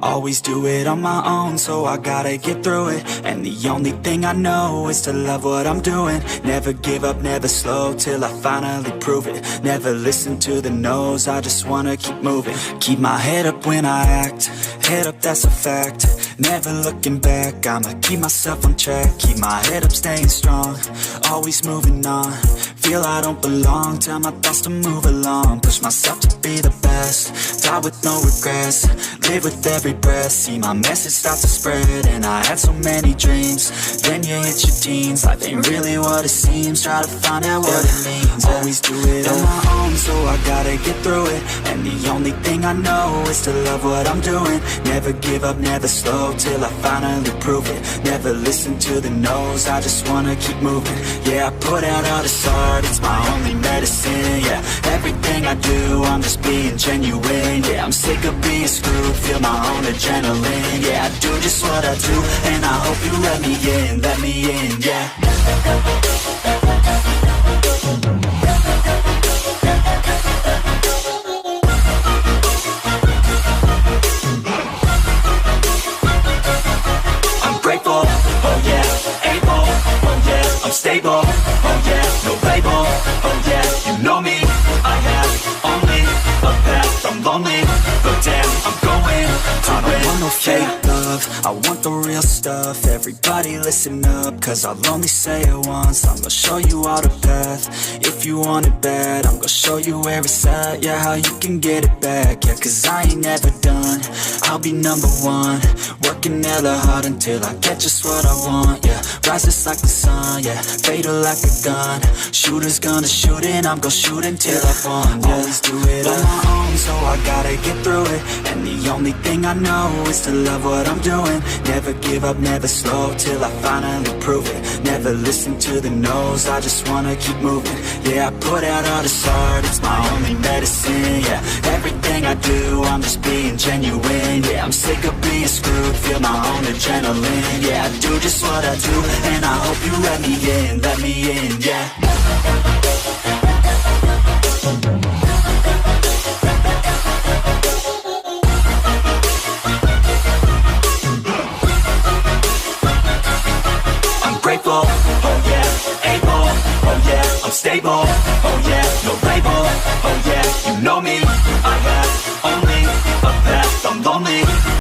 Always do it on my own, so I gotta get through it. And the only thing I know is to love what I'm doing. Never give up, never slow, till I finally prove it. Never listen to the no's, I just wanna keep moving. Keep my head up when I act, head up, that's a fact. Never looking back, I'ma keep myself on track. Keep my head up, staying strong, always moving on. Feel I don't belong, tell my thoughts to move along. Push myself to be the best, die with no regrets. Live with every breath, see my message start to spread. And I had so many dreams, then you hit your teens. Life ain't really what it seems, try to find out what it means. Always do it on my own, so I gotta get through it. And the only thing I know is to love what I'm doing. Never give up, never slow, till I finally prove it. Never listen to the no's, I just wanna keep moving. Yeah, I put out all this art, it's my only medicine. Yeah, everything I do, I'm just being genuine. Yeah, I'm sick of being screwed, feel my own adrenaline. Yeah, I do just what I do, and I hope you let me in, yeah. I'm grateful, oh yeah, able, oh yeah, I'm stable, oh yeah, no label, oh yeah, you know me, I have only a path, I'm lonely, but damn, I'm going to I don't want no fake love, I want the real stuff. Everybody listen up, cause I'll only say it once. I'm gonna show you all the path, if you want it bad. I'm gonna show you where it's at, yeah, how you can get it back. Yeah, cause I ain't never done, I'll be number one. Working hella hard until I get just what I want, yeah. Rises like the sun, yeah, fatal like a gun. Shooter's gonna shoot and I'm gonna shoot until I won, yeah. Always do it on my own, so I gotta get through it. And the only thing I know is to love what I'm doing. Never give up, never slow, till I finally prove it. Never listen to the no's, I just wanna keep moving. Yeah, I put out all this art, it's my only medicine. Yeah, everything I do, I'm just being genuine. Yeah, I'm sick of being screwed, feel my own adrenaline. Yeah, I do just what I do, and I hope you let me in, yeah. Grateful, oh yeah, able, oh yeah, I'm stable, oh yeah, no label, oh yeah, you know me,